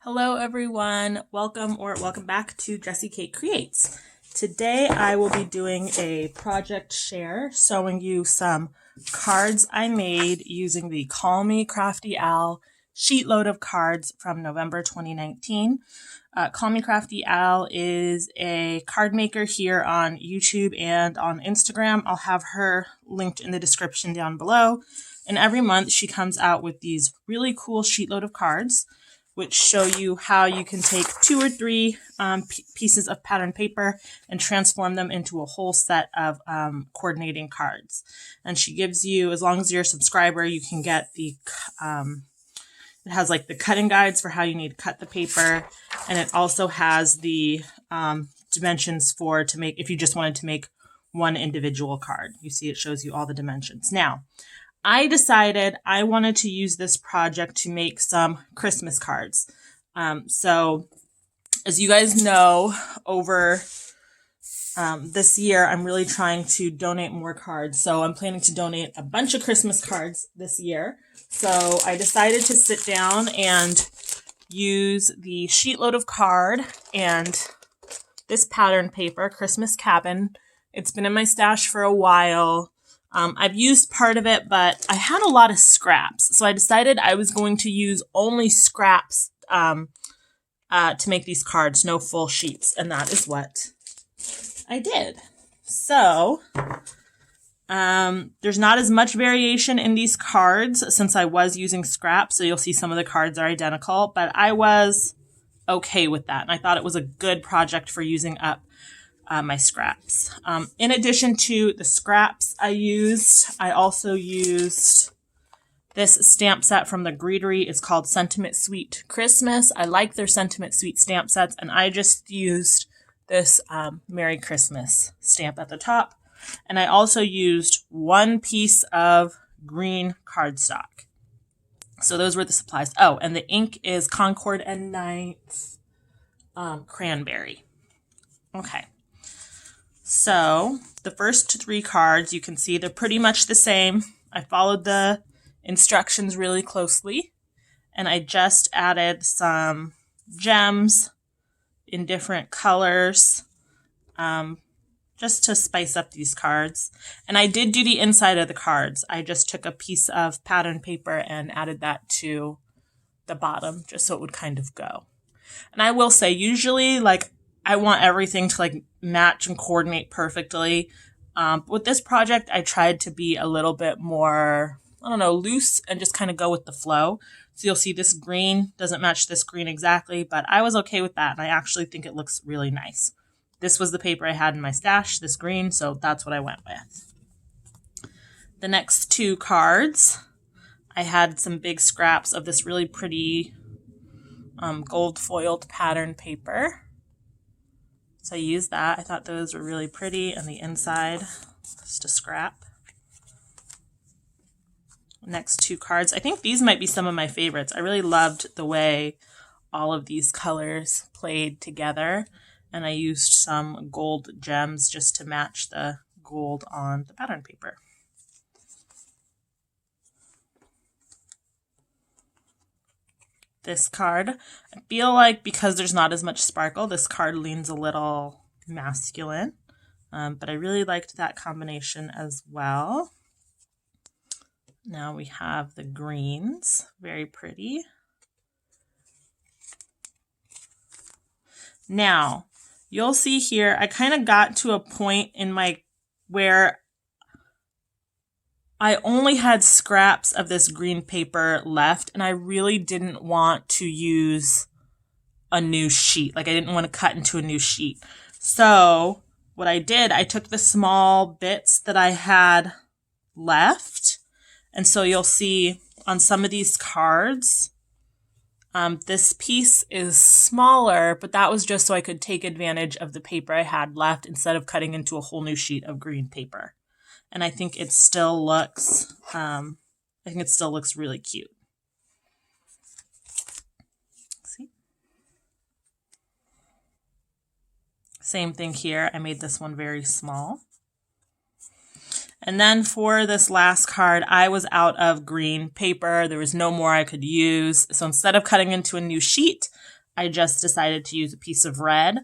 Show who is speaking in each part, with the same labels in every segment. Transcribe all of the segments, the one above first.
Speaker 1: Hello everyone, welcome back to Jessie Kate Creates. Today I will be doing a project share showing you some cards I made using the Call Me Crafty Al sheetload of cards from November 2019. Call Me Crafty Al is a card maker here on YouTube and on Instagram. I'll have her linked in the description down below. And every month she comes out with these really cool sheetload of cards, which show you how you can take 2 or 3 pieces of pattern paper and transform them into a whole set of coordinating cards. And she gives you, as long as you're a subscriber, you can get the, it has like the cutting guides for how you need to cut the paper. And it also has the dimensions to make, if you just wanted to make one individual card. You see, it shows you all the dimensions. Now, I decided I wanted to use this project to make some Christmas cards. So as you guys know, over this year, I'm really trying to donate more cards. So I'm planning to donate a bunch of Christmas cards this year. So I decided to sit down and use the sheetload of card and this pattern paper, Christmas Cabin. It's been in my stash for a while. I've used part of it, but I had a lot of scraps. So I decided I was going to use only scraps to make these cards, no full sheets. And that is what I did. So there's not as much variation in these cards since I was using scraps. So you'll see some of the cards are identical, but I was okay with that. And I thought it was a good project for using up my scraps. In addition to the scraps I also used this stamp set from the Greetery. It's called Sentiment Sweet Christmas. I like their Sentiment Sweet stamp sets, and I just used this Merry Christmas stamp at the top. And I also used 1 piece of green cardstock. So those were the supplies. Oh, and the ink is Concord and Ninth Cranberry. Okay. So the first 3 cards, you can see they're pretty much the same. I followed the instructions really closely, and I just added some gems in different colors just to spice up these cards. And I did do the inside of the cards. I just took a piece of pattern paper and added that to the bottom just so it would kind of go. And I will say, usually, I want everything to match and coordinate perfectly. But with this project, I tried to be a little bit more, loose and just kind of go with the flow. So you'll see this green doesn't match this green exactly, but I was okay with that. And I actually think it looks really nice. This was the paper I had in my stash, this green, so that's what I went with. The next 2 cards, I had some big scraps of this really pretty gold foiled pattern paper. So I used that. I thought those were really pretty, and the inside, just a scrap. Next 2 cards. I think these might be some of my favorites. I really loved the way all of these colors played together, and I used some gold gems just to match the gold on the pattern paper. This card, I feel like because there's not as much sparkle, this card leans a little masculine, but I really liked that combination as well. Now we have the greens, very pretty. Now, you'll see here, I kind of got to a point in where I only had scraps of this green paper left, and I really didn't want to use a new sheet. I didn't want to cut into a new sheet. So what I did, I took the small bits that I had left, and so you'll see on some of these cards, this piece is smaller, but that was just so I could take advantage of the paper I had left instead of cutting into a whole new sheet of green paper. And I think it still looks, really cute. See? Same thing here. I made this one very small. And then for this last card, I was out of green paper. There was no more I could use. So instead of cutting into a new sheet, I just decided to use a piece of red.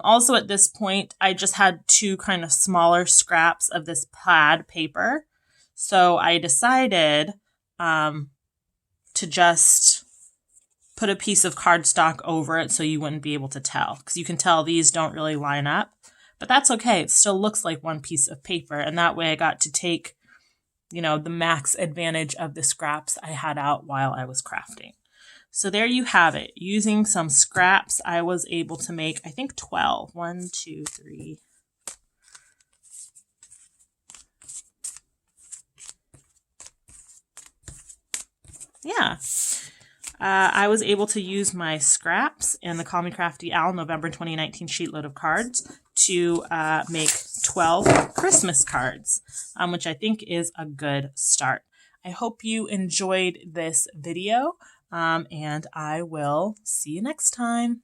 Speaker 1: Also at this point, I just had 2 kind of smaller scraps of this plaid paper. So I decided to just put a piece of cardstock over it so you wouldn't be able to tell. Because you can tell these don't really line up. But that's okay. It still looks like one piece of paper. And that way I got to take, you know, the max advantage of the scraps I had out while I was crafting. So there you have it. Using some scraps, I was able to make, I think, 12. 1, 2, 3. Yeah. I was able to use my scraps and the Call Me Crafty Owl November 2019 sheetload of cards to make 12 Christmas cards, which I think is a good start. I hope you enjoyed this video, and I will see you next time.